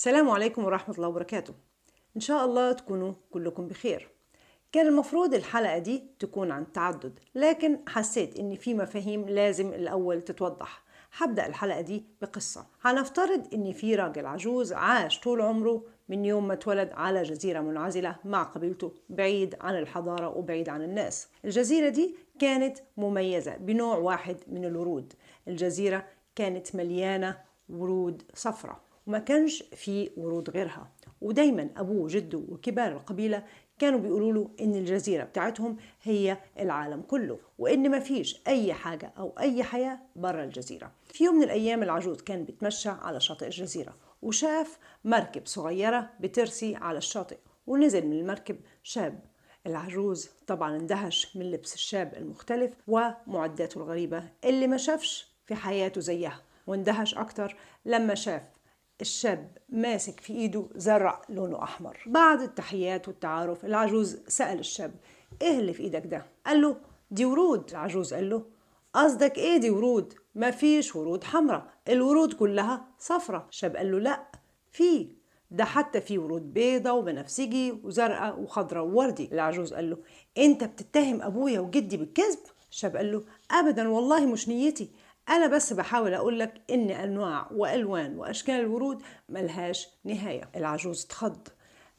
السلام عليكم ورحمة الله وبركاته. إن شاء الله تكونوا كلكم بخير. كان المفروض الحلقة دي تكون عن التعدد، لكن حسيت إن في مفاهيم لازم الأول تتوضح. هبدأ الحلقة دي بقصة. هنفترض إن في راجل عجوز عاش طول عمره من يوم ما اتولد على جزيرة منعزلة مع قبيلته، بعيد عن الحضارة وبعيد عن الناس. الجزيرة دي كانت مميزة بنوع واحد من الورود. الجزيرة كانت مليانة ورود صفراء وما كانش في ورود غيرها، ودايما أبوه وجده وكبار القبيلة كانوا بيقولوا له إن الجزيرة بتاعتهم هي العالم كله، وإن ما فيش أي حاجة أو أي حياة برا الجزيرة. في يوم من الأيام العجوز كان بيتمشى على شاطئ الجزيرة، وشاف مركب صغيرة بترسي على الشاطئ، ونزل من المركب شاب. العجوز طبعا اندهش من لبس الشاب المختلف ومعداته الغريبة اللي ما شافش في حياته زيها، واندهش أكتر لما شاف الشاب ماسك في ايده زرع لونه احمر. بعد التحيات والتعارف العجوز سأل الشاب: ايه اللي في ايدك ده؟ قال له: دي ورود. العجوز قال له: قصدك ايه دي ورود؟ ما فيش ورود حمراء، الورود كلها صفرة. الشاب قال له: لا، ده حتى في ورود بيضة وبنفسجي وزرقاء وخضراء ووردي. العجوز قال له: انت بتتهم ابويا وجدي بالكذب؟ الشاب قال له: ابدا والله مش نيتي، أنا بس بحاول أقولك إن أنواع وألوان وأشكال الورود ملهاش نهاية. العجوز اتخض،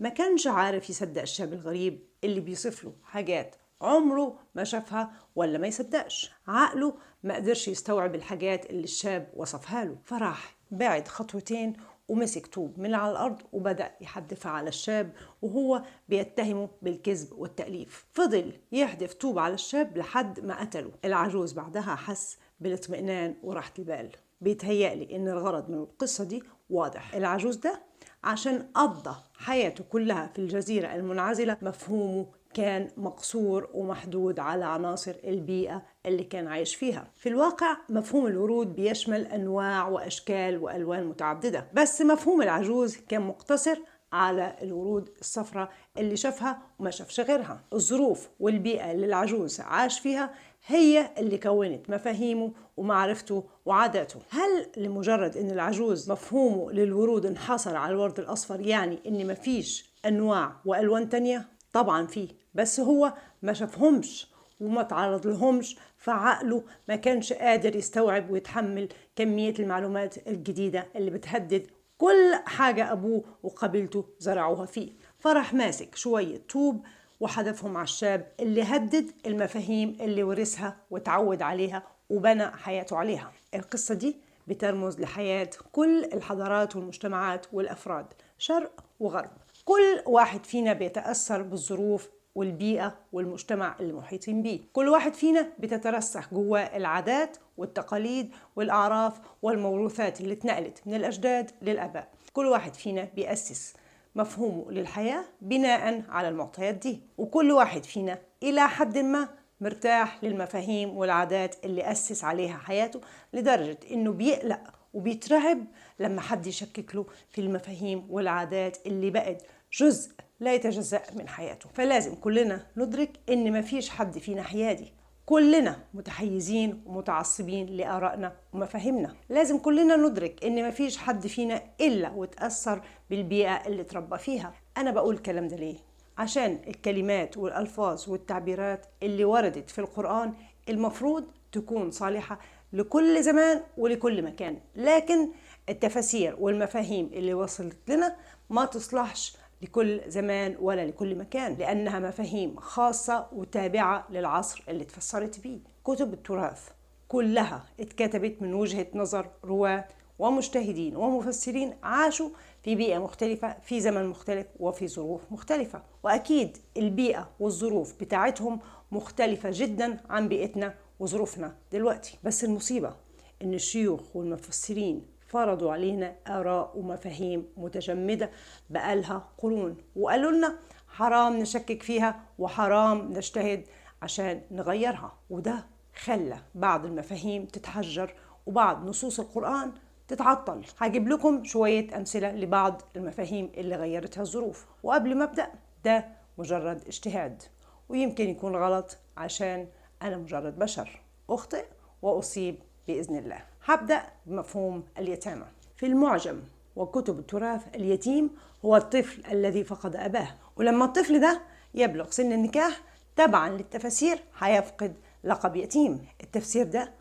ما كانش عارف يصدق الشاب الغريب اللي بيصف له حاجات عمره ما شافها ولا ما يصدقش. عقله ما قدرش يستوعب الحاجات اللي الشاب وصفها له، فراح بعد خطوتين ومسك طوب من على الأرض وبدأ يحدف على الشاب وهو بيتهمه بالكذب والتأليف. فضل يحدف طوب على الشاب لحد ما قتله. العجوز بعدها حس بالاطمئنان وراحة البال. بيتهيألي إن الغرض من القصة دي واضح. العجوز ده عشان قضى حياته كلها في الجزيرة المنعزلة، مفهومه كان مقصور ومحدود على عناصر البيئة اللي كان عايش فيها. في الواقع مفهوم الورود بيشمل أنواع وأشكال وألوان متعددة، بس مفهوم العجوز كان مقتصر على الورود الصفراء اللي شافها وما شافش غيرها. الظروف والبيئة اللي العجوز عاش فيها هي اللي كونت مفاهيمه ومعرفته وعاداته. هل لمجرد ان العجوز مفهومه للورود انحصر على الورد الاصفر يعني ان مفيش انواع والوان تانية؟ طبعا فيه، بس هو ما شافهمش وما تعرض لهمش، فعقله ما كانش قادر يستوعب ويتحمل كمية المعلومات الجديدة اللي بتهدد كل حاجة أبوه وقبيلته زرعوها فيه. فرح ماسك شوية طوب وحدفهم على الشاب اللي هدد المفاهيم اللي ورثها وتعود عليها وبنى حياته عليها. القصة دي بترمز لحياة كل الحضارات والمجتمعات والأفراد، شرق وغرب. كل واحد فينا بيتأثر بالظروف والبيئة والمجتمع اللي محيطين بيه. كل واحد فينا بتترسخ جواه العادات والتقاليد والأعراف والموروثات اللي اتنقلت من الأجداد للآباء. كل واحد فينا بيأسس مفهومه للحياة بناء على المعطيات دي، وكل واحد فينا إلى حد ما مرتاح للمفاهيم والعادات اللي أسس عليها حياته، لدرجة إنه بيقلق وبيترعب لما حد يشكك له في المفاهيم والعادات اللي بقت جزء لا يتجزأ من حياته. فلازم كلنا ندرك إن مفيش حد فينا حيادي، كلنا متحيزين ومتعصبين لآرائنا ومفاهيمنا. لازم كلنا ندرك إن مفيش حد فينا إلا وتأثر بالبيئة اللي تربى فيها. أنا بقول الكلام ده ليه؟ عشان الكلمات والألفاظ والتعبيرات اللي وردت في القرآن المفروض تكون صالحة لكل زمان ولكل مكان، لكن التفاسير والمفاهيم اللي وصلت لنا ما تصلحش لكل زمان ولا لكل مكان، لأنها مفاهيم خاصة وتابعة للعصر اللي تفسرت بيه. كتب التراث كلها اتكتبت من وجهة نظر رواة ومجتهدين ومفسرين عاشوا في بيئة مختلفة في زمن مختلف وفي ظروف مختلفة، وأكيد البيئة والظروف بتاعتهم مختلفة جدا عن بيئتنا وظروفنا دلوقتي. بس المصيبة إن الشيوخ والمفسرين فرضوا علينا آراء ومفاهيم متجمدة بقالها قرون، وقالوا لنا حرام نشكك فيها وحرام نجتهد عشان نغيرها، وده خلى بعض المفاهيم تتحجر وبعض نصوص القرآن تتعطل. هجيب لكم شوية أمثلة لبعض المفاهيم اللي غيرتها الظروف. وقبل ما أبدأ، ده مجرد اجتهاد ويمكن يكون غلط عشان أنا مجرد بشر، أخطئ وأصيب بإذن الله. هبدأ بمفهوم اليتامى. في المعجم وكتب التراث اليتيم هو الطفل الذي فقد أباه، ولما الطفل ده يبلغ سن النكاح تبعا للتفاسير هيفقد لقب يتيم. التفسير ده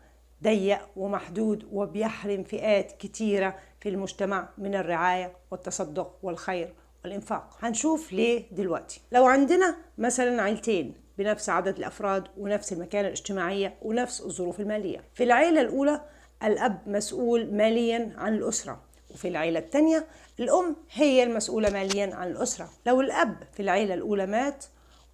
ضيق ومحدود وبيحرم فئات كتيرة في المجتمع من الرعاية والتصدق والخير والإنفاق. هنشوف ليه دلوقتي. لو عندنا مثلا عيلتين بنفس عدد الأفراد ونفس المكانة الاجتماعية ونفس الظروف المالية، في العيلة الأولى الأب مسؤول ماليا عن الأسرة، وفي العيلة الثانية الأم هي المسؤولة ماليا عن الأسرة. لو الأب في العيلة الأولى مات،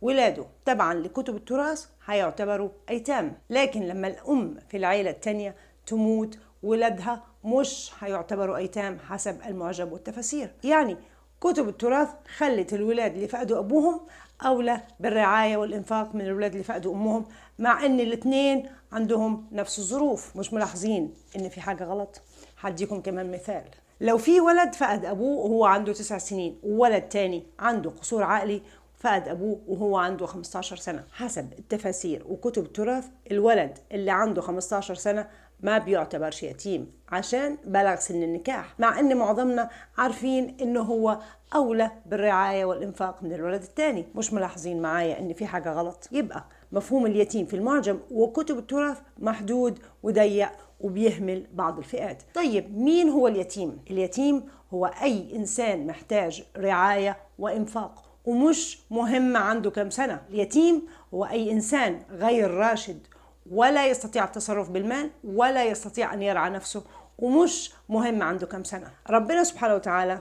ولاده تبعا لكتب التراث هيعتبروا أيتام، لكن لما الأم في العيلة الثانية تموت ولادها مش هيعتبروا أيتام حسب المعجم والتفاسير. يعني كتب التراث خلت الولاد اللي فقدوا أبوهم أولى بالرعاية والإنفاق من الولاد اللي فقدوا أمهم، مع أن الاثنين عندهم نفس الظروف. مش ملاحظين أن في حاجة غلط؟ هديكم كمان مثال. لو في ولد فقد أبوه وهو عنده 9 سنين، وولد تاني عنده قصور عقلي فقد أبوه وهو عنده 15 سنة، حسب التفاسير وكتب التراث الولد اللي عنده 15 سنة ما بيعتبرش يتيم عشان بلغ سن النكاح، مع ان معظمنا عارفين انه هو اولى بالرعاية والانفاق من الولد الثاني. مش ملاحظين معايا ان في حاجة غلط؟ يبقى مفهوم اليتيم في المعجم وكتب التراث محدود وضيق وبيهمل بعض الفئات. طيب مين هو اليتيم؟ اليتيم هو اي انسان محتاج رعاية وانفاق، ومش مهم عنده كم سنة. اليتيم هو أي إنسان غير راشد ولا يستطيع التصرف بالمال ولا يستطيع أن يرعى نفسه، ومش مهم عنده كم سنة. ربنا سبحانه وتعالى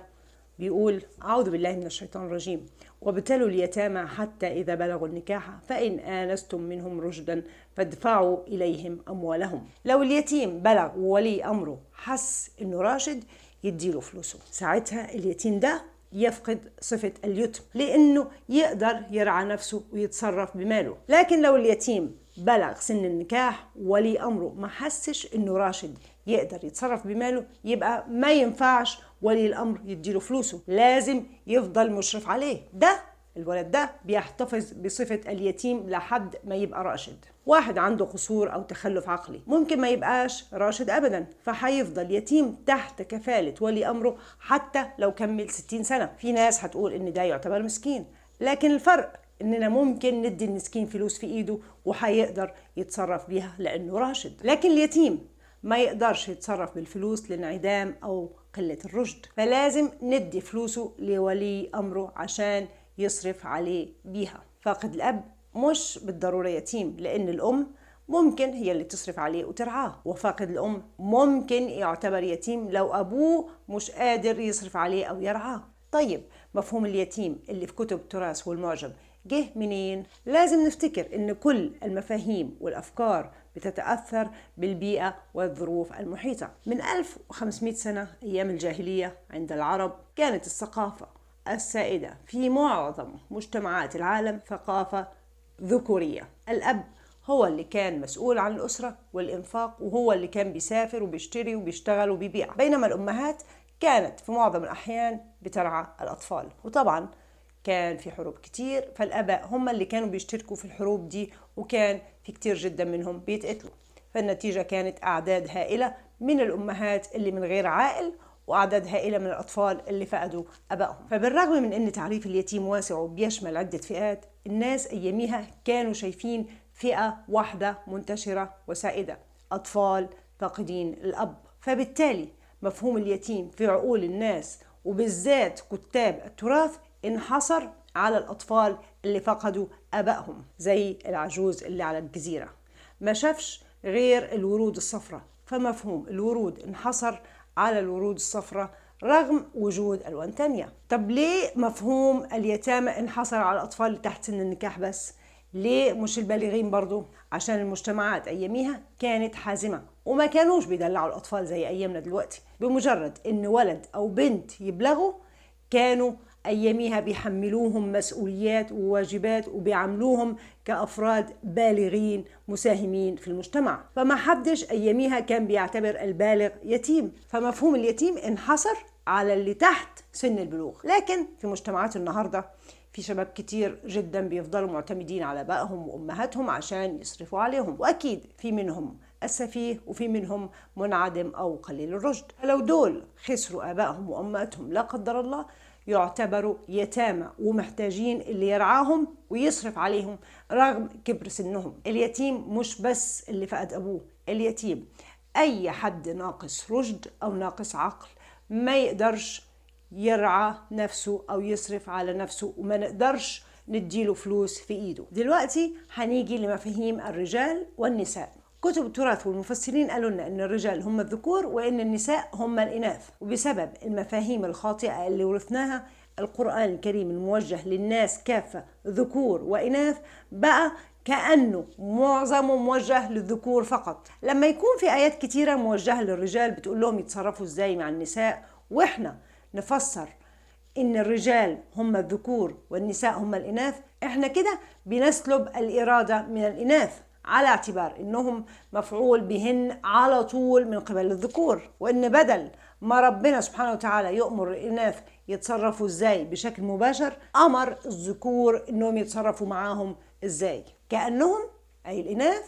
بيقول: أعوذ بالله من الشيطان الرجيم، وابتلوا اليتامى حتى إذا بلغوا النكاح فإن آنستم منهم رشدا فادفعوا إليهم أموالهم. لو اليتيم بلغ وولي أمره حس إنه راشد يديله فلوسه، ساعتها اليتيم ده يفقد صفة اليتم لأنه يقدر يرعى نفسه ويتصرف بماله. لكن لو اليتيم بلغ سن النكاح ولي أمره ما حسش إنه راشد يقدر يتصرف بماله، يبقى ما ينفعش ولي الأمر يديله فلوسه، لازم يفضل مشرف عليه. الولد ده بيحتفظ بصفة اليتيم لحد ما يبقى راشد. واحد عنده قصور أو تخلف عقلي ممكن ما يبقاش راشد أبدا، فهيفضل يتيم تحت كفالة ولي أمره حتى لو كمل 60 سنة. في ناس هتقول إن ده يعتبر مسكين، لكن الفرق إننا ممكن ندي المسكين فلوس في إيده وهيقدر يتصرف بيها لأنه راشد، لكن اليتيم ما يقدرش يتصرف بالفلوس لانعدام أو قلة الرشد، فلازم ندي فلوسه لولي أمره عشان يصرف عليه بيها. فاقد الأب مش بالضرورة يتيم، لأن الأم ممكن هي اللي تصرف عليه وترعاه، وفاقد الأم ممكن يعتبر يتيم لو أبوه مش قادر يصرف عليه أو يرعاه. طيب مفهوم اليتيم اللي في كتب التراث والمعجم جه منين؟ لازم نفتكر إن كل المفاهيم والأفكار بتتأثر بالبيئة والظروف المحيطة. من 1500 سنة أيام الجاهلية عند العرب كانت الثقافة السائدة في معظم مجتمعات العالم ثقافة ذكورية. الأب هو اللي كان مسؤول عن الأسرة والإنفاق، وهو اللي كان بيسافر وبيشتري وبيشتغل وبيبيع، بينما الأمهات كانت في معظم الأحيان بترعى الأطفال. وطبعا كان في حروب كتير، فالآباء هم اللي كانوا بيشتركوا في الحروب دي، وكان في كتير جدا منهم بيتقتلوا، فالنتيجة كانت أعداد هائلة من الأمهات اللي من غير عائل، وأعداد هائلة من الأطفال اللي فقدوا أبائهم. فبالرغم من أن تعريف اليتيم واسع وبيشمل عدة فئات، الناس أياميها كانوا شايفين فئة واحدة منتشرة وسائدة: أطفال فاقدين الأب. فبالتالي مفهوم اليتيم في عقول الناس وبالذات كتاب التراث انحصر على الأطفال اللي فقدوا أبائهم، زي العجوز اللي على الجزيرة ما شافش غير الورود الصفراء، فمفهوم الورود انحصر على الورود الصفراء رغم وجود ألوان تانية. طب ليه مفهوم اليتامى انحصر على الأطفال اللي تحت سن النكاح بس؟ ليه مش البالغين برضو؟ عشان المجتمعات أياميها كانت حازمة وما كانوش بيدلعوا الأطفال زي أيامنا دلوقتي. بمجرد إن ولد أو بنت يبلغوا كانوا أياميها بيحملوهم مسؤوليات وواجبات وبيعملوهم كأفراد بالغين مساهمين في المجتمع، فما حدش أياميها كان بيعتبر البالغ يتيم. فمفهوم اليتيم انحصر على اللي تحت سن البلوغ. لكن في مجتمعات النهاردة في شباب كتير جدا بيفضلوا معتمدين على آبائهم وأمهاتهم عشان يصرفوا عليهم، وأكيد في منهم السفيه وفي منهم منعدم أو قليل الرشد. فلو دول خسروا آبائهم وأمهاتهم لا قدر الله يعتبروا يتامى ومحتاجين اللي يرعاهم ويصرف عليهم رغم كبر سنهم. اليتيم مش بس اللي فقد أبوه، اليتيم أي حد ناقص رشد أو ناقص عقل ما يقدرش يرعى نفسه أو يصرف على نفسه، وما نقدرش نديله فلوس في إيده. دلوقتي هنيجي لمفاهيم الرجال والنساء. كتب التراث والمفسرين قالوا لنا ان الرجال هم الذكور وان النساء هم الاناث، وبسبب المفاهيم الخاطئه اللي ورثناها القرآن الكريم الموجه للناس كافه ذكور واناث بقى كأنه معظمه موجه للذكور فقط، لما يكون في آيات كتيرة موجهة للرجال بتقول لهم يتصرفوا ازاي مع النساء، واحنا نفسر ان الرجال هم الذكور والنساء هم الاناث، احنا كده بنسلب الإرادة من الاناث على اعتبار انهم مفعول بهن على طول من قبل الذكور، وان بدل ما ربنا سبحانه وتعالى يؤمر الاناث يتصرفوا ازاي بشكل مباشر، امر الذكور انهم يتصرفوا معاهم ازاي، كأنهم اي الاناث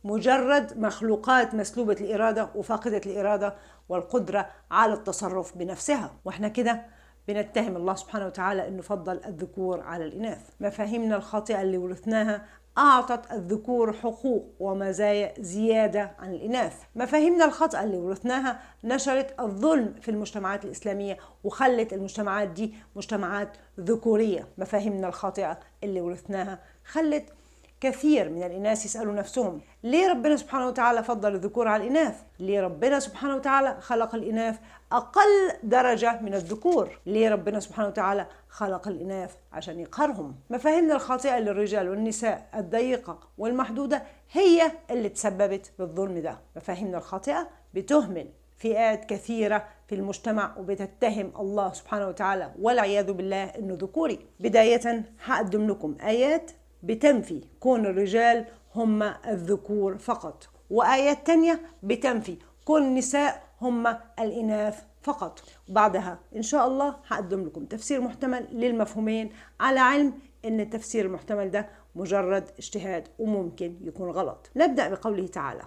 مجرد مخلوقات مسلوبة الإرادة وفاقدة الإرادة والقدرة على التصرف بنفسها. واحنا كده بنتهم الله سبحانه وتعالى انه فضل الذكور على الإناث. مفاهيمنا الخاطئة اللي ورثناها أعطت الذكور حقوق ومزايا زيادة عن الإناث. مفاهيمنا الخاطئة اللي ورثناها نشرت الظلم في المجتمعات الإسلامية وخلت المجتمعات دي مجتمعات ذكورية. مفاهيمنا الخاطئة اللي ورثناها خلت كثير من الإناث يسألوا نفسهم ليه ربنا سبحانه وتعالى فضل الذكور على الإناث؟ ليه ربنا سبحانه وتعالى خلق الإناث أقل درجة من الذكور؟ ليه ربنا سبحانه وتعالى خلق الإناث عشان يقهرهم؟ مفاهيمنا الخاطئة للرجال والنساء الضيقة والمحدودة هي اللي تسببت بالظلم ده. مفاهيمنا الخاطئة بتهمل فئات كثيرة في المجتمع وبتتهم الله سبحانه وتعالى والعياذ بالله إنه ذكوري. بداية هقدم لكم آيات بتنفي كون الرجال هم الذكور فقط، وآيات تانية بتنفي كون النساء هم الإناث فقط، وبعدها إن شاء الله هقدم لكم تفسير محتمل للمفهومين، على علم إن التفسير المحتمل ده مجرد اجتهاد وممكن يكون غلط. نبدأ بقوله تعالى: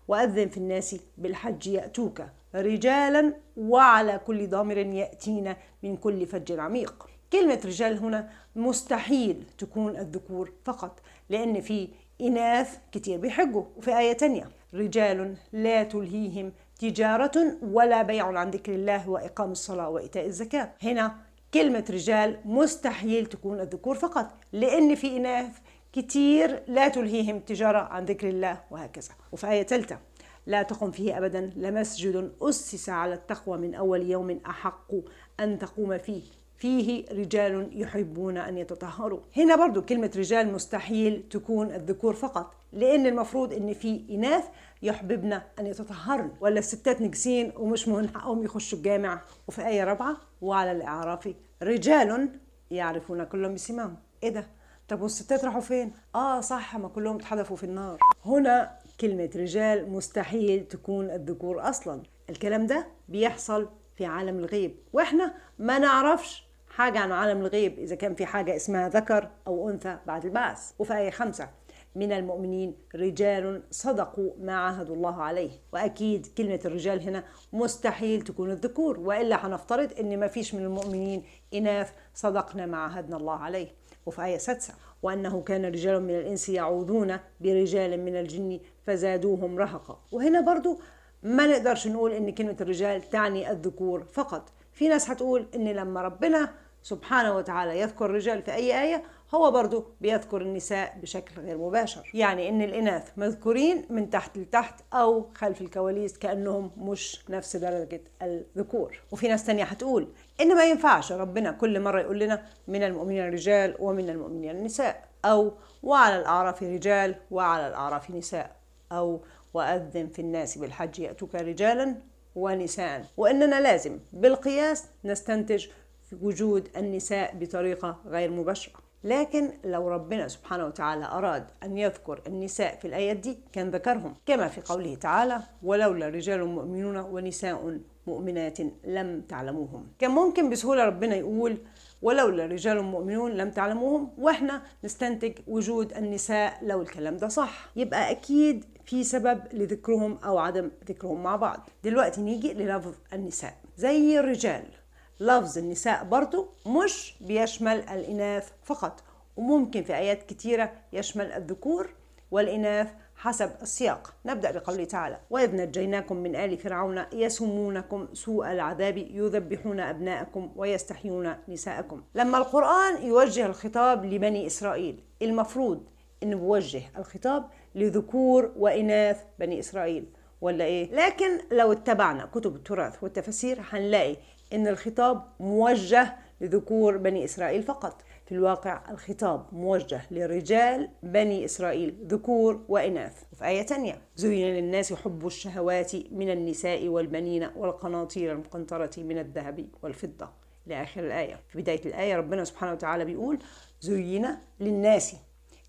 وأذن في الناس بالحج يأتوك رجالا وعلى كل ضامر يأتين من كل فج عميق. كلمة رجال هنا مستحيل تكون الذكور فقط، لأن في إناث كتير بيحجوا. وفي آية تانية: رجال لا تلهيهم تجارة ولا بيع عن ذكر الله وإقام الصلاة وإيتاء الزكاة. هنا كلمة رجال مستحيل تكون الذكور فقط، لأن في إناث كتير لا تلهيهم تجارة عن ذكر الله وهكذا. وفي آية ثالثة: لا تقم فيه أبدا لمسجد أسس على التقوى من أول يوم أحق أن تقوم فيه رجال يحبون أن يتطهروا. هنا برضو كلمة رجال مستحيل تكون الذكور فقط، لأن المفروض أن في إناث يحببن أن يتطهرن، ولا الستات نجسين ومش من حقهم يخشوا الجامع. وفي آية 4: وعلى الأعراف رجال يعرفون كلهم بسماهم. إيه ده؟ طب والستات راحوا فين؟ صح، ما كلهم اتحدفوا في النار. هنا كلمة رجال مستحيل تكون الذكور أصلا. الكلام ده بيحصل في عالم الغيب، وإحنا ما نعرفش حاجة عن عالم الغيب إذا كان في حاجة اسمها ذكر أو أنثى بعد البعث. وفي آية 5: من المؤمنين رجال صدقوا ما عاهدوا الله عليه. وأكيد كلمة الرجال هنا مستحيل تكون الذكور، وإلا هنفترض إن ما فيش من المؤمنين إناث صدقنا ما عاهدنا الله عليه. وفي آية 6: وأنه كان رجال من الإنس يعوذون برجال من الجن فزادوهم رهقا. وهنا برضو ما نقدرش نقول إن كلمة الرجال تعني الذكور فقط. في ناس هتقول إن لما ربنا سبحانه وتعالى يذكر الرجال في أي آية هو برضو بيذكر النساء بشكل غير مباشر، يعني إن الإناث مذكورين من تحت لتحت أو خلف الكواليس كأنهم مش نفس درجة الذكور. وفي ناس تانية هتقول إن ما ينفعش ربنا كل مرة يقول لنا من المؤمنين رجال ومن المؤمنين نساء، أو وعلى الأعراف رجال وعلى الأعراف نساء، أو وأذن في الناس بالحج يأتوك رجالا ونساء، وإننا لازم بالقياس نستنتج في وجود النساء بطريقة غير مباشرة. لكن لو ربنا سبحانه وتعالى أراد أن يذكر النساء في الآيات دي كان ذكرهم، كما في قوله تعالى: ولولا رجال مؤمنون ونساء مؤمنات لم تعلموهم. كان ممكن بسهولة ربنا يقول: ولولا رجال مؤمنون لم تعلموهم، واحنا نستنتج وجود النساء لو الكلام ده صح، يبقى اكيد في سبب لذكرهم او عدم ذكرهم مع بعض. دلوقتي نيجي للفظ النساء زي الرجال. لفظ النساء برضو مش بيشمل الإناث فقط، وممكن في آيات كتيرة يشمل الذكور والإناث حسب السياق. نبدأ بقوله تعالى: وإذ نجيناكم من آل فرعون يسومونكم سوء العذاب يذبحون أبناءكم ويستحيون نساءكم. لما القرآن يوجه الخطاب لبني إسرائيل، المفروض إنه بيوجه الخطاب لذكور وإناث بني إسرائيل، ولا إيه؟ لكن لو اتبعنا كتب التراث والتفاسير هنلاقي إن الخطاب موجه لذكور بني إسرائيل فقط. في الواقع الخطاب موجه لرجال بني إسرائيل ذكور وإناث. وفي آية تانية: زين للناس حب الشهوات من النساء والبنين والقناطير المقنطرة من الذهب والفضة، لآخر الآية. في بداية الآية ربنا سبحانه وتعالى بيقول: زين للناس.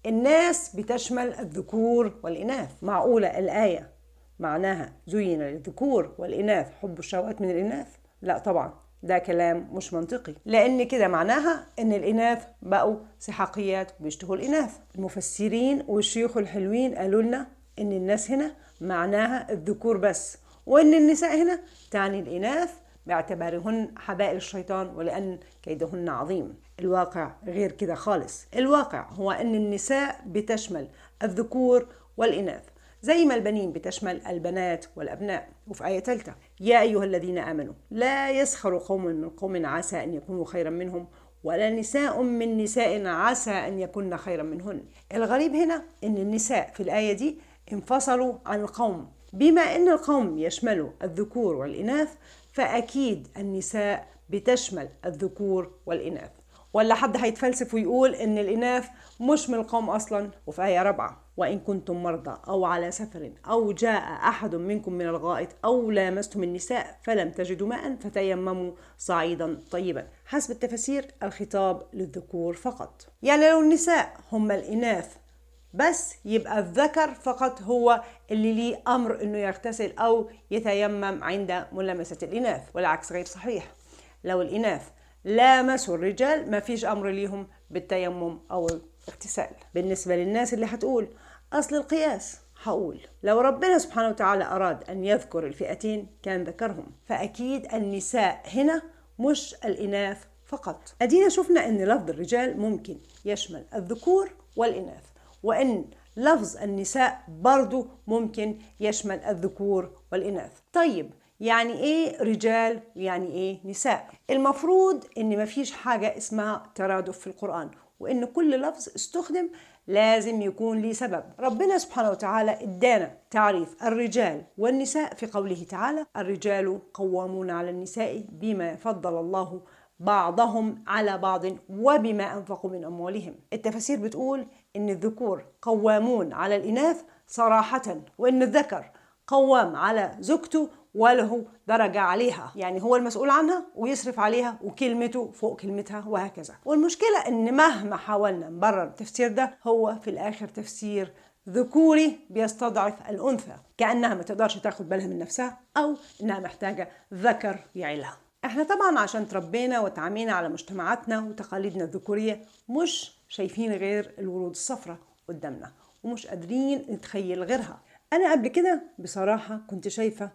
الناس بتشمل الذكور والإناث. معقولة الآية معناها زين للذكور والإناث حب الشهوات من الإناث؟ لا طبعا، ده كلام مش منطقي، لأن كده معناها إن الإناث بقوا سحاقيات وبيشتهوا الإناث. المفسرين والشيوخ الحلوين قالوا لنا إن الناس هنا معناها الذكور بس، وإن النساء هنا تعني الإناث باعتبارهن حبائل الشيطان ولأن كيدهن عظيم. الواقع غير كده خالص. الواقع هو أن النساء بتشمل الذكور والإناث، زي ما البنين بتشمل البنات والأبناء. وفي آية ثالثة: يا أيها الذين آمنوا لا يسخر قوم من قوم عسى أن يكونوا خيرا منهم ولا نساء من نساء عسى أن يكون خيرا منهن. الغريب هنا أن النساء في الآية دي انفصلوا عن القوم. بما أن القوم يشملوا الذكور والإناث، فأكيد النساء بتشمل الذكور والإناث. ولا حد هيتفلسف ويقول إن الإناث مش من القوم أصلا؟ وفي آية 4: وإن كنتم مرضى أو على سفر أو جاء أحد منكم من الغائط أو لامستم النساء فلم تجدوا ماء فتيمموا صعيدا طيبا. حسب التفاسير الخطاب للذكور فقط، يعني لو النساء هم الإناث بس يبقى الذكر فقط هو اللي ليه أمر إنه يغتسل أو يتيمم عند ملامسة الإناث، والعكس غير صحيح. لو الإناث لامسوا الرجال ما فيش أمر ليهم بالتيمم أو الاغتسال. بالنسبة للناس اللي هتقول أصل القياس، هقول لو ربنا سبحانه وتعالى أراد أن يذكر الفئتين كان ذكرهم، فأكيد النساء هنا مش الإناث فقط. أدينا شفنا أن لفظ الرجال ممكن يشمل الذكور والإناث، وأن لفظ النساء برضو ممكن يشمل الذكور والإناث. طيب يعني إيه رجال يعني إيه نساء؟ المفروض إن مفيش حاجة اسمها ترادف في القرآن، وإن كل لفظ استخدم لازم يكون ليه سبب. ربنا سبحانه وتعالى ادانا تعريف الرجال والنساء في قوله تعالى: الرجال قوامون على النساء بما فضل الله بعضهم على بعض وبما أنفقوا من أموالهم. التفاسير بتقول إن الذكور قوامون على الإناث صراحة، وإن الذكر قوام على زوجته وله درجة عليها، يعني هو المسؤول عنها ويصرف عليها وكلمته فوق كلمتها وهكذا. والمشكلة إن مهما حاولنا نبرر التفسير ده، هو في الآخر تفسير ذكوري بيستضعف الأنثى، كأنها ما تقدرش تاخد بالها من نفسها أو إنها محتاجة ذكر يعيلها. احنا طبعا عشان تربينا وتعامينا على مجتمعاتنا وتقاليدنا الذكورية مش شايفين غير الورود الصفراء قدامنا ومش قادرين نتخيل غيرها. أنا قبل كده بصراحة كنت شايفة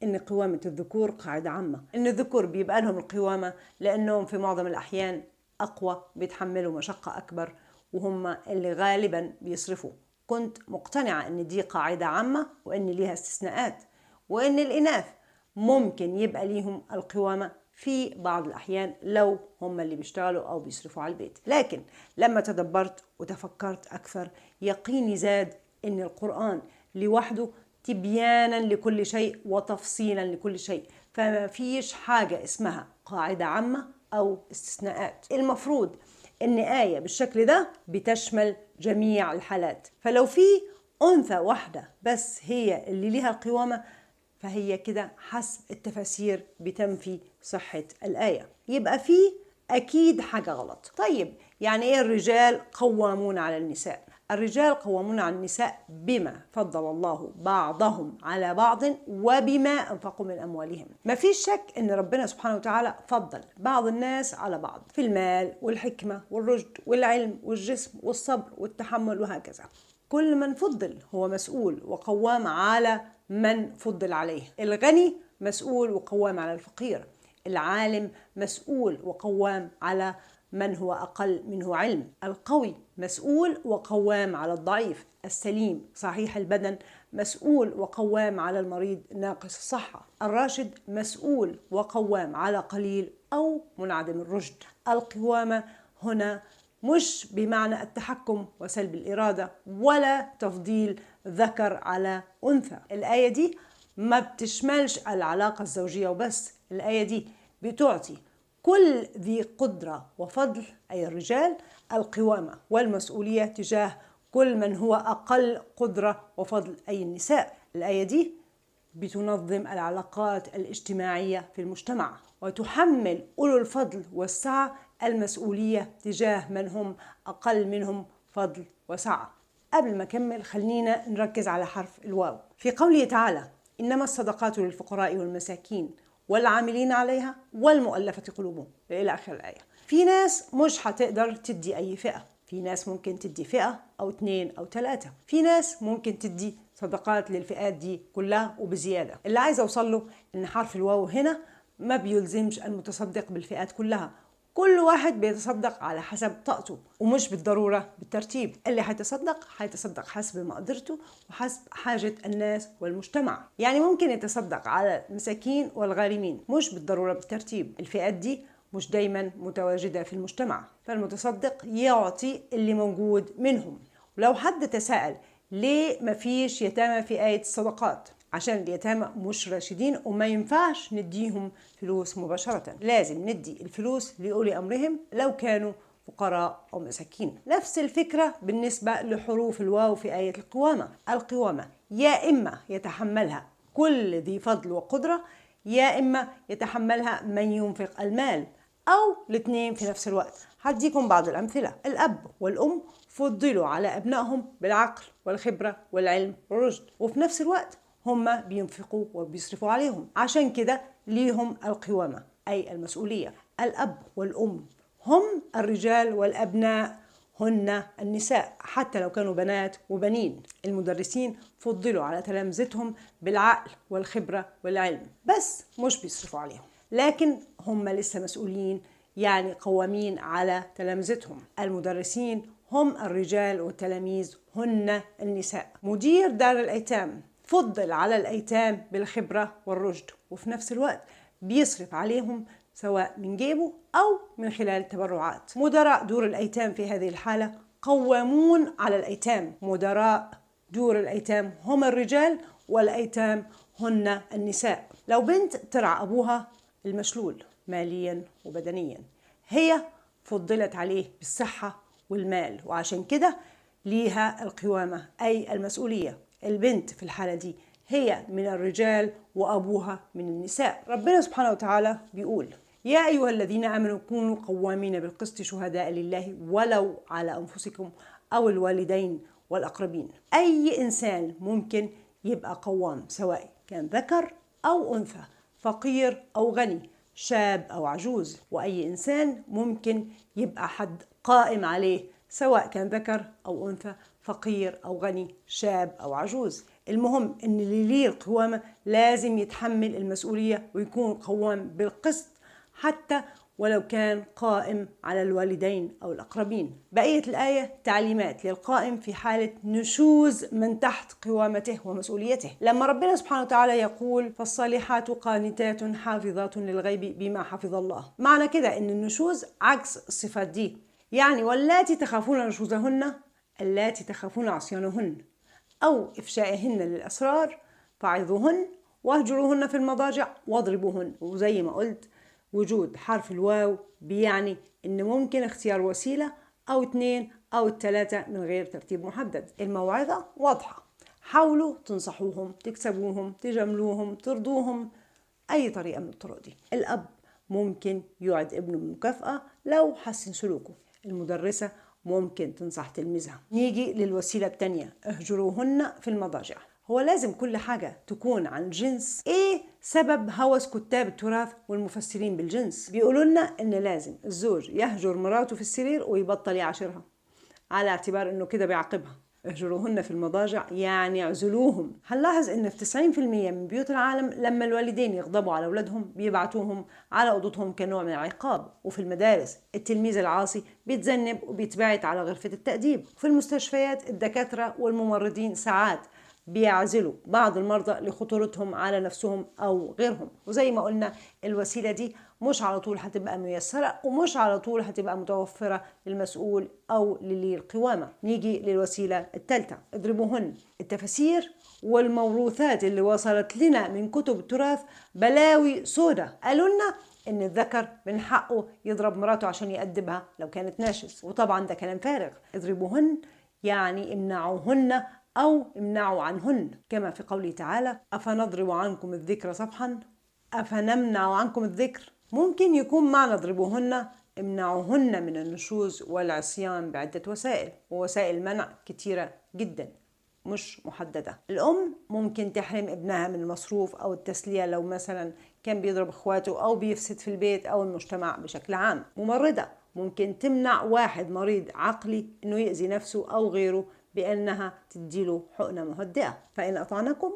إن قوامة الذكور قاعدة عامة، إن الذكور بيبقى لهم القوامة لأنهم في معظم الأحيان أقوى، بيتحملوا مشقة أكبر، وهم اللي غالبا بيصرفوا. كنت مقتنعة إن دي قاعدة عامة وإن ليها استثناءات، وإن الإناث ممكن يبقى ليهم القوامة في بعض الأحيان لو هم اللي بيشتغلوا أو بيصرفوا على البيت. لكن لما تدبرت وتفكرت أكثر، يقيني زاد إن القرآن لوحده تبيانا لكل شيء وتفصيلا لكل شيء، فما فيش حاجة اسمها قاعدة عامة أو استثناءات. المفروض إن آية بالشكل ده بتشمل جميع الحالات، فلو في أنثى واحدة بس هي اللي ليها القوامة، فهي كده حسب التفاسير بتنفي صحة الآية، يبقى في أكيد حاجة غلط. طيب يعني إيه الرجال قوامون على النساء؟ الرجال قوامون على النساء بما فضل الله بعضهم على بعض وبما أنفقوا من أموالهم. مفيش شك أن ربنا سبحانه وتعالى فضل بعض الناس على بعض في المال والحكمة والرشد والعلم والجسم والصبر والتحمل وهكذا. كل من فضل هو مسؤول وقوام على من فضل عليه. الغني مسؤول وقوام على الفقير، العالم مسؤول وقوام على من هو أقل منه علم، القوي مسؤول وقوام على الضعيف، السليم صحيح البدن مسؤول وقوام على المريض ناقص الصحة، الراشد مسؤول وقوام على قليل أو منعدم الرشد. القوامة هنا مش بمعنى التحكم وسلب الإرادة ولا تفضيل ذكر على أنثى. الآية دي ما بتشملش العلاقة الزوجية وبس، الآية دي بتعطي كل ذي قدرة وفضل أي الرجال القوامة والمسؤولية تجاه كل من هو أقل قدرة وفضل أي النساء. الآية دي بتنظم العلاقات الاجتماعية في المجتمع وتحمل أولو الفضل والسعة المسؤولية تجاه من هم أقل منهم فضل وسعة. قبل ما أكمل خلينا نركز على حرف الواو في قوله تعالى: إنما الصدقات للفقراء والمساكين والعاملين عليها والمؤلفة قلوبهم إلى آخر الآية. في ناس مش هتقدر تدي أي فئة، في ناس ممكن تدي فئة أو 2 أو 3، في ناس ممكن تدي صدقات للفئات دي كلها وبزيادة. اللي عايز أوصل له إن حرف الواو هنا ما بيلزمش المتصدق بالفئات كلها، كل واحد بيتصدق على حسب طاقته ومش بالضرورة بالترتيب. اللي هيتصدق حسب مقدرته وحسب حاجة الناس والمجتمع. يعني ممكن يتصدق على المساكين والغارمين مش بالضرورة بالترتيب، الفئات دي مش دايما متواجدة في المجتمع، فالمتصدق يعطي اللي موجود منهم. ولو حد تساءل ليه مفيش يتامى في آية الصدقات؟ عشان اليتامى مش راشدين وما ينفعش نديهم فلوس مباشرة، لازم ندي الفلوس لأولي أمرهم لو كانوا فقراء أو مساكين. نفس الفكرة بالنسبة لحروف الواو في آية القوامة. القوامة يا إما يتحملها كل ذي فضل وقدرة، يا إما يتحملها من ينفق المال، أو الاثنين في نفس الوقت. هديكم بعض الأمثلة. الأب والأم فضلوا على أبنائهم بالعقل والخبرة والعلم والرشد، وفي نفس الوقت هم بينفقوا وبيصرفوا عليهم، عشان كده ليهم القوامة أي المسؤولية. الأب والأم هم الرجال والأبناء هن النساء حتى لو كانوا بنات وبنين. المدرسين فضلوا على تلامذتهم بالعقل والخبرة والعلم، بس مش بيصرفوا عليهم، لكن هم لسه مسؤولين، يعني قوامين على تلامذتهم. المدرسين هم الرجال والتلاميذ هن النساء. مدير دار الأيتام فضل على الأيتام بالخبرة والرشد، وفي نفس الوقت بيصرف عليهم سواء من جيبه أو من خلال تبرعات. مدراء دور الأيتام في هذه الحالة قوامون على الأيتام. مدراء دور الأيتام هم الرجال والأيتام هن النساء. لو بنت ترعى أبوها المشلول ماليا وبدنيا، هي فضلت عليه بالصحة والمال، وعشان كده ليها القوامة أي المسؤولية. البنت في الحالة دي هي من الرجال وأبوها من النساء. ربنا سبحانه وتعالى بيقول: يا أيها الذين آمنوا كونوا قوامين بالقسط شهداء لله ولو على أنفسكم أو الوالدين والأقربين. أي إنسان ممكن يبقى قوام، سواء كان ذكر أو أنثى، فقير أو غني، شاب أو عجوز. وأي إنسان ممكن يبقى حد قائم عليه، سواء كان ذكر أو أنثى، فقير أو غني، شاب أو عجوز. المهم إن اللي ليه القوامة لازم يتحمل المسؤولية ويكون قوام بالقسط، حتى ولو كان قائم على الوالدين أو الأقربين. بقية الآية تعليمات للقائم في حالة نشوز من تحت قوامته ومسؤوليته. لما ربنا سبحانه وتعالى يقول: فالصالحات قانتات حافظات للغيب بما حفظ الله، معنى كده إن النشوز عكس الصفات دي. يعني واللاتي تخافون نشوزهن اللاتي تخافون عصيانهن أو إفشائهن للأسرار فعظوهن واهجروهن في المضاجع واضربوهن. وزي ما قلت، وجود حرف الواو بيعني إن ممكن اختيار وسيلة أو 2 أو 3 من غير ترتيب محدد. الموعظة واضحة، حاولوا تنصحوهم، تكسبوهم، تجاملوهم، ترضوهم، أي طريقة من الطرق دي. الأب ممكن يوعد ابنه بمكافأة لو حسن سلوكه. المدرسة ممكن تنصح تلميذها. نيجي للوسيلة التانية، اهجروهن في المضاجع. هو لازم كل حاجة تكون عن جنس؟ ايه سبب هوس كتاب التراث والمفسرين بالجنس؟ بيقولوا لنا ان لازم الزوج يهجر مراته في السرير ويبطل يعاشرها، على اعتبار انه كده بيعاقبها. اهجروهن في المضاجع يعني اعزلوهم. هنلاحظ ان في 90% من بيوت العالم لما الوالدين يغضبوا على اولادهم بيبعتوهم على اوضتهم كنوع من العقاب. وفي المدارس التلميذ العاصي بيتذنب وبيتبعت على غرفة التأديب. وفي المستشفيات الدكاترة والممرضين ساعات بيعزلوا بعض المرضى لخطورتهم على نفسهم أو غيرهم. وزي ما قلنا الوسيلة دي مش على طول هتبقى ميسرة ومش على طول هتبقى متوفرة للمسؤول أو للي القوامة. نيجي للوسيلة الثالثة، اضربوهن. التفاسير والموروثات اللي وصلت لنا من كتب التراث بلاوي سودة. قالوا لنا إن الذكر من حقه يضرب مراته عشان يأدبها لو كانت ناشز، وطبعا ده كلام فارغ. اضربوهن يعني امنعوهن أو امنعوا عنهن، كما في قوله تعالى أفنضرب عنكم الذكر صفحا أفنمنع عنكم الذكر. ممكن يكون معنى اضربوهن امنعوهن من النشوز والعصيان بعدة وسائل، ووسائل المنع كتيرة جدا مش محددة. الأم ممكن تحرم ابنها من المصروف أو التسلية لو مثلا كان بيضرب إخواته أو بيفسد في البيت أو المجتمع بشكل عام. ممرضة ممكن تمنع واحد مريض عقلي إنه يأذي نفسه أو غيره بأنها تديله حقنة مهدئة. فإن أطعنكم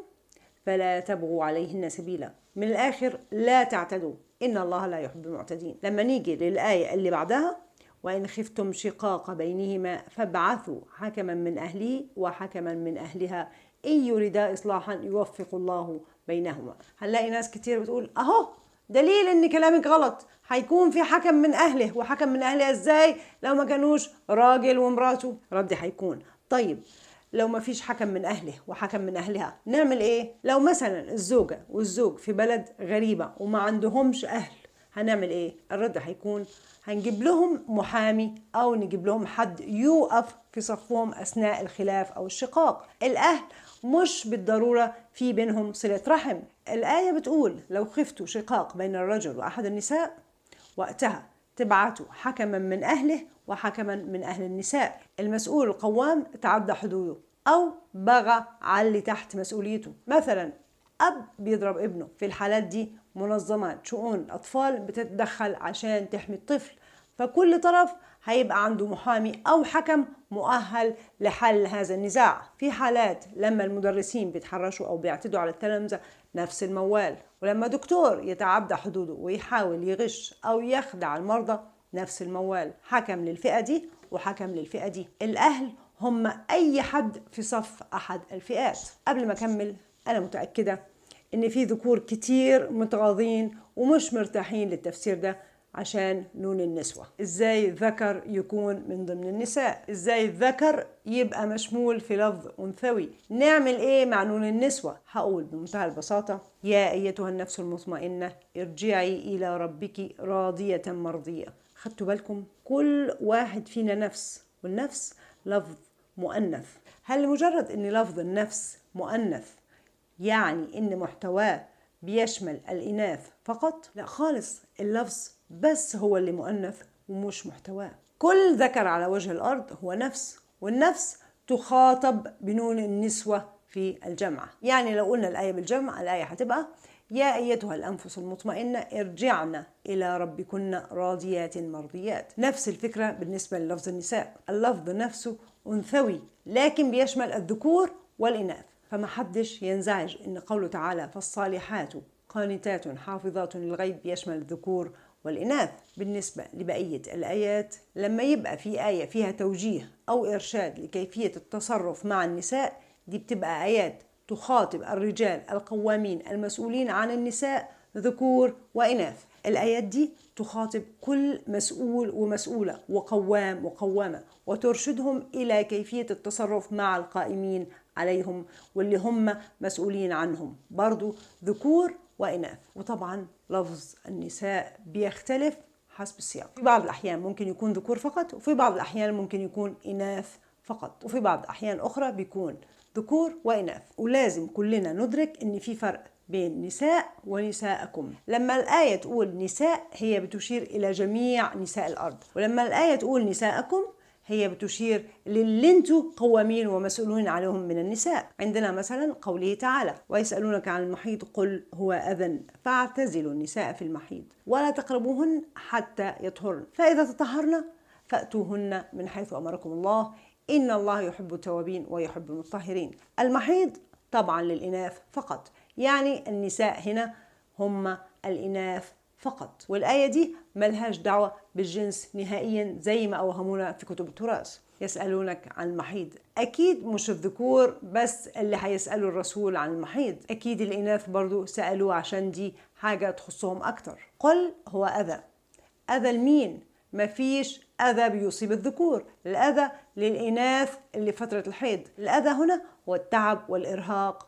فلا تبغوا عليهن سبيلا. من الآخر لا تعتدوا، إن الله لا يحب المعتدين. لما نيجي للآية اللي بعدها، وإن خفتم شقاق بينهما فابعثوا حكما من أهله وحكما من أهلها إن يريدا إصلاحا يوفق الله بينهما. هنلاقي ناس كتير بتقول أهو دليل إن كلامك غلط، هيكون في حكم من أهله. وحكم من أهلها إزاي لو ما كانوش راجل ومراته؟ ردي هيكون طيب لو ما فيش حكم من أهله وحكم من أهلها نعمل إيه؟ لو مثلا الزوجة والزوج في بلد غريبة وما عندهمش أهل هنعمل إيه؟ الرد هيكون هنجيب لهم محامي أو نجيب لهم حد يوقف في صفهم أثناء الخلاف أو الشقاق. الأهل مش بالضرورة في بينهم صلة رحم. الآية بتقول لو خفتوا شقاق بين الرجل وأحد النساء وقتها تبعتوا حكما من أهله وحكما من أهل النساء. المسؤول القوام تعدى حدوده أو بغى على اللي تحت مسؤوليته. مثلا أب بيضرب ابنه، في الحالات دي منظمات شؤون الأطفال بتتدخل عشان تحمي الطفل، فكل طرف هيبقى عنده محامي أو حكم مؤهل لحل هذا النزاع. في حالات لما المدرسين بيتحرشوا أو بيعتدوا على التلامذة نفس الموال، ولما دكتور يتعدى حدوده ويحاول يغش أو يخدع المرضى نفس الموال. حكم للفئة دي وحكم للفئة دي. الأهل هم أي حد في صف أحد الفئات. قبل ما أكمل، أنا متأكدة إن في ذكور كتير متغاضين ومش مرتاحين للتفسير ده عشان نون النسوة. إزاي الذكر يكون من ضمن النساء؟ إزاي الذكر يبقى مشمول في لفظ أنثوي؟ نعمل إيه مع نون النسوة؟ هقول بمنتهى البساطة يا أيتها النفس المطمئنة ارجعي إلى ربك راضية مرضية. خدتوا بالكم؟ كل واحد فينا نفس، والنفس لفظ مؤنث. هل مجرد إن لفظ النفس مؤنث يعني إن محتواه بيشمل الإناث فقط؟ لا خالص، اللفظ بس هو اللي مؤنث ومش محتواه. كل ذكر على وجه الأرض هو نفس، والنفس تخاطب بنون النسوة في الجمع. يعني لو قلنا الآية بالجمع الآية هتبقى يا أيتها الأنفس المطمئنة ارجعن إلى ربكن راضيات مرضيات. نفس الفكرة بالنسبة للفظ النساء، اللفظ نفسه أنثوي لكن بيشمل الذكور والإناث. فما حدش ينزعج إن قوله تعالى فالصالحات قانتات حافظات للغيب يشمل الذكور والإناث. بالنسبة لبقية الآيات لما يبقى في آية فيها توجيه أو إرشاد لكيفية التصرف مع النساء دي بتبقى آيات تخاطب الرجال القوامين المسؤولين عن النساء ذكور وإناث. الآيات دي تخاطب كل مسؤول ومسؤولة وقوام وقوامة وترشدهم إلى كيفية التصرف مع القائمين عليهم واللي هم مسؤولين عنهم، برضو ذكور وإناث. وطبعا لفظ النساء بيختلف حسب السياق. في بعض الأحيان ممكن يكون ذكور فقط، وفي بعض الأحيان ممكن يكون إناث فقط، وفي بعض الأحيان أخرى بيكون ذكور وإناث. ولازم كلنا ندرك إن في فرق بين نساء ونساءكم. لما الآية تقول نساء هي بتشير إلى جميع نساء الأرض، ولما الآية تقول نساءكم هي بتشير للي انتوا قوامين ومسؤولين عليهم من النساء. عندنا مثلا قوله تعالى: ويسألونك عن المحيض قل هو أذى فاعتزلوا النساء في المحيض ولا تقربوهن حتى يطهرن فإذا تطهرن فأتوهن من حيث أمركم الله إن الله يحب التوابين ويحب المطهرين. المحيض طبعا للإناث فقط، يعني النساء هنا هم الإناث فقط، والآية دي ملهاش دعوة بالجنس نهائيا زي ما أوهمونا في كتب التراث. يسألونك عن المحيض، أكيد مش الذكور بس اللي هيسألوا الرسول عن المحيض، أكيد الإناث برضو سألوه عشان دي حاجة تخصهم أكتر. قل هو أذى. أذى لمين؟ مفيش أذى بيصيب الذكور، الأذى للإناث اللي فترة الحيض. الأذى هنا هو التعب والإرهاق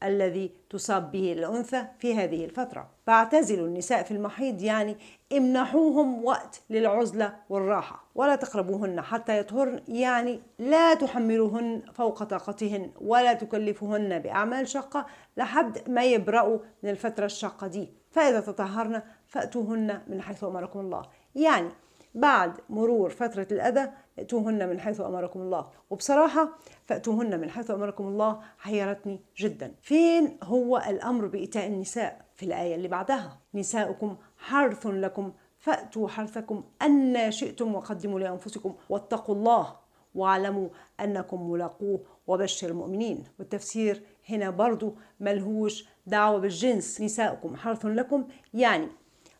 الذي تصاب به الأنثى في هذه الفترة. فاعتزلوا النساء في المحيض يعني امنحوهم وقت للعزلة والراحة. ولا تقربوهن حتى يطهرن يعني لا تحملوهن فوق طاقتهن ولا تكلفوهن بأعمال شاقة لحد ما يبرأوا من الفترة الشاقة دي. فإذا تطهرن فأتوهن من حيث أمركم الله، يعني بعد مرور فترة الأذى ائتوهن من حيث أمركم الله. وبصراحة فأتوهن من حيث أمركم الله حيرتني جدا. فين هو الأمر بإيتاء النساء في الآية اللي بعدها؟ نساؤكم حرث لكم فأتوا حرثكم أن شئتم وقدموا لأنفسكم واتقوا الله واعلموا أنكم ملاقوه وبشر المؤمنين. والتفسير هنا برضو ملهوش دعوة بالجنس. نساؤكم حرث لكم يعني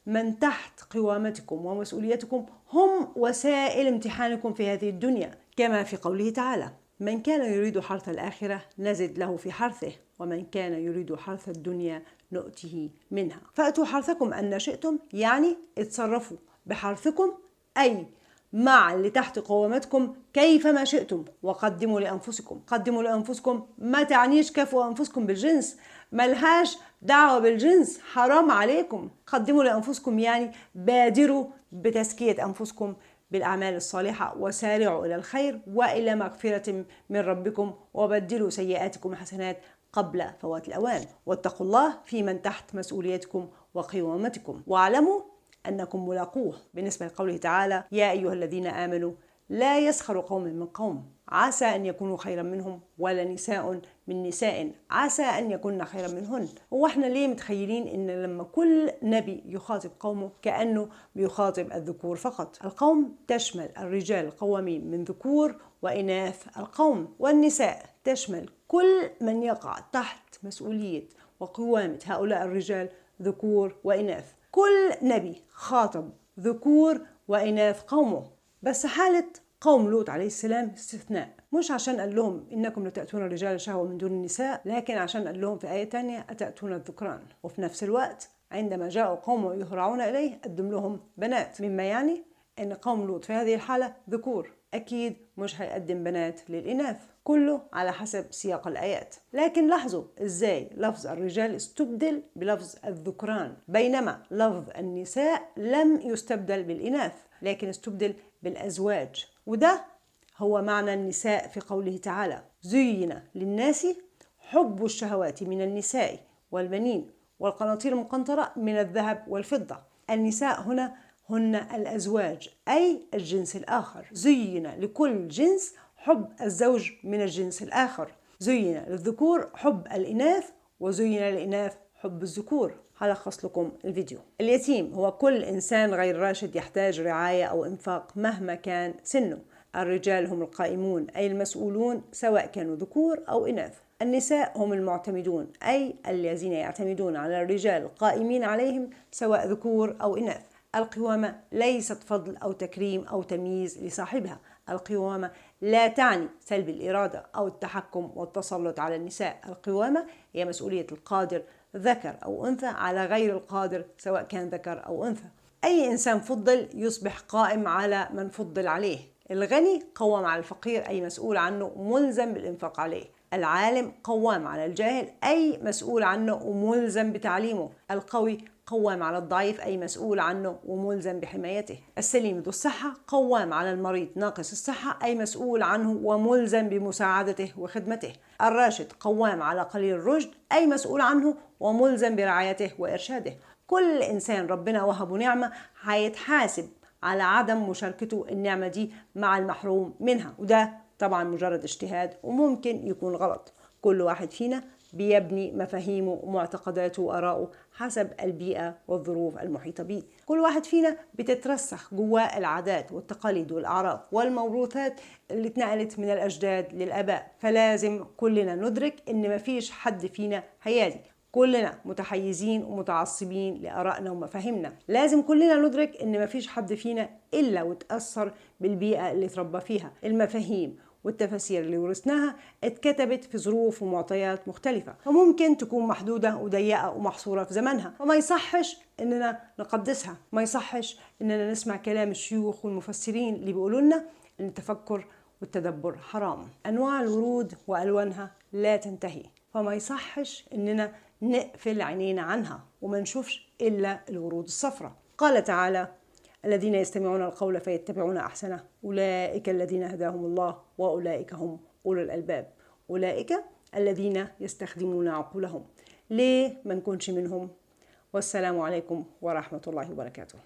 من تحت قوامتكم ومسؤوليتكم هم وسائل امتحانكم في هذه الدنيا، كما في قوله تعالى: من كان يريد حرث الآخرة نزد له في حرثه ومن كان يريد حرث الدنيا نؤته منها. فأتوا حرثكم أن شئتم يعني اتصرفوا بحرثكم، أي مع اللي تحت قوامتكم كيفما شئتم. وقدموا لأنفسكم، قدموا لأنفسكم ما تعنيش كفوا أنفسكم بالجنس، ملهاش دعوة بالجنس، حرام عليكم. قدموا لأنفسكم يعني بادروا بتزكية أنفسكم بالأعمال الصالحة وسارعوا إلى الخير وإلى مغفرة من ربكم وبدلوا سيئاتكم حسنات قبل فوات الأوان. واتقوا الله في من تحت مسؤوليتكم وقوامتكم واعلموا أنكم ملاقوه. بالنسبة لقوله تعالى: يا أيها الذين آمنوا لا يسخر قوم من قوم عسى أن يكونوا خيرا منهم ولا نساء من نساء عسى أن يكون خيرا منهن. هو احنا ليه متخيلين إن لما كل نبي يخاطب قومه كأنه بيخاطب الذكور فقط؟ القوم تشمل الرجال القوامين من ذكور وإناث القوم، والنساء تشمل كل من يقع تحت مسؤولية وقوامة هؤلاء الرجال ذكور وإناث. كل نبي خاطب ذكور وإناث قومه، بس حالة قوم لوط عليه السلام استثناء، مش عشان قال لهم إنكم لتأتون الرجال شهوة من دون النساء، لكن عشان قال لهم في آية تانية أتأتون الذكران. وفي نفس الوقت عندما جاءوا قوم يهرعون إليه قدم لهم بنات، مما يعني أن قوم لوط في هذه الحالة ذكور، أكيد مش هيقدم بنات للإناث، كله على حسب سياق الآيات. لكن لاحظوا إزاي لفظ الرجال استبدل بلفظ الذكران، بينما لفظ النساء لم يستبدل بالإناث لكن استبدل بالأزواج. وده هو معنى النساء في قوله تعالى: زين للناس حب الشهوات من النساء والبنين والقناطير المقنطرة من الذهب والفضة. النساء هنا هن الأزواج أي الجنس الآخر. زين لكل جنس حب الزوج من الجنس الآخر. زين للذكور حب الإناث وزين للإناث حب الذكور. هلخص لكم الفيديو. اليتيم هو كل إنسان غير راشد يحتاج رعاية أو إنفاق مهما كان سنه. الرجال هم القائمون أي المسؤولون سواء كانوا ذكور أو إناث. النساء هم المعتمدون أي الذين يعتمدون على الرجال القائمين عليهم سواء ذكور أو إناث. القوامة ليست فضل أو تكريم أو تمييز لصاحبها. القوامة لا تعني سلب الإرادة أو التحكم والتسلط على النساء. القوامة هي مسؤولية القادر ذكر أو أنثى على غير القادر سواء كان ذكر أو أنثى. أي إنسان فضل يصبح قائم على من فضل عليه. الغني قوام على الفقير أي مسؤول عنه وملزم بالإنفاق عليه. العالم قوام على الجاهل أي مسؤول عنه وملزم بتعليمه. القوي قوام على الضعيف أي مسؤول عنه وملزم بحمايته. السليم ذو الصحة قوام على المريض ناقص الصحة أي مسؤول عنه وملزم بمساعدته وخدمته. الراشد قوام على قليل الرشد أي مسؤول عنه وملزم برعايته وإرشاده. كل إنسان ربنا وهبه نعمة هيتحاسب على عدم مشاركته النعمة دي مع المحروم منها، وده طبعا مجرد اجتهاد وممكن يكون غلط. كل واحد فينا بيبني مفاهيمه ومعتقداته وآراءه حسب البيئة والظروف المحيطة به. كل واحد فينا بتترسخ جواه العادات والتقاليد والأعراف والموروثات اللي اتنقلت من الأجداد للآباء، فلازم كلنا ندرك إن مفيش حد فينا هيادي، كلنا متحيزين ومتعصبين لآرائنا ومفاهيمنا. لازم كلنا ندرك إن مفيش حد فينا إلا وتأثر بالبيئة اللي اتربى فيها. المفاهيم والتفاسير اللي ورثناها اتكتبت في ظروف ومعطيات مختلفة، وممكن تكون محدودة وضيقة ومحصورة في زمنها، وما يصحش إننا نقدسها. ما يصحش إننا نسمع كلام الشيوخ والمفسرين اللي بيقولوا لنا إن التفكر والتدبر حرام. أنواع الورود وألوانها لا تنتهي، فما يصحش إننا نقفل عينينا عنها وما نشوفش إلا الورود الصفراء. قال تعالى: الذين يستمعون القول فيتبعون أحسنه أولئك الذين هداهم الله وأولئك هم أولو الألباب. أولئك الذين يستخدمون عقولهم. ليه ما نكونش منهم؟ والسلام عليكم ورحمة الله وبركاته.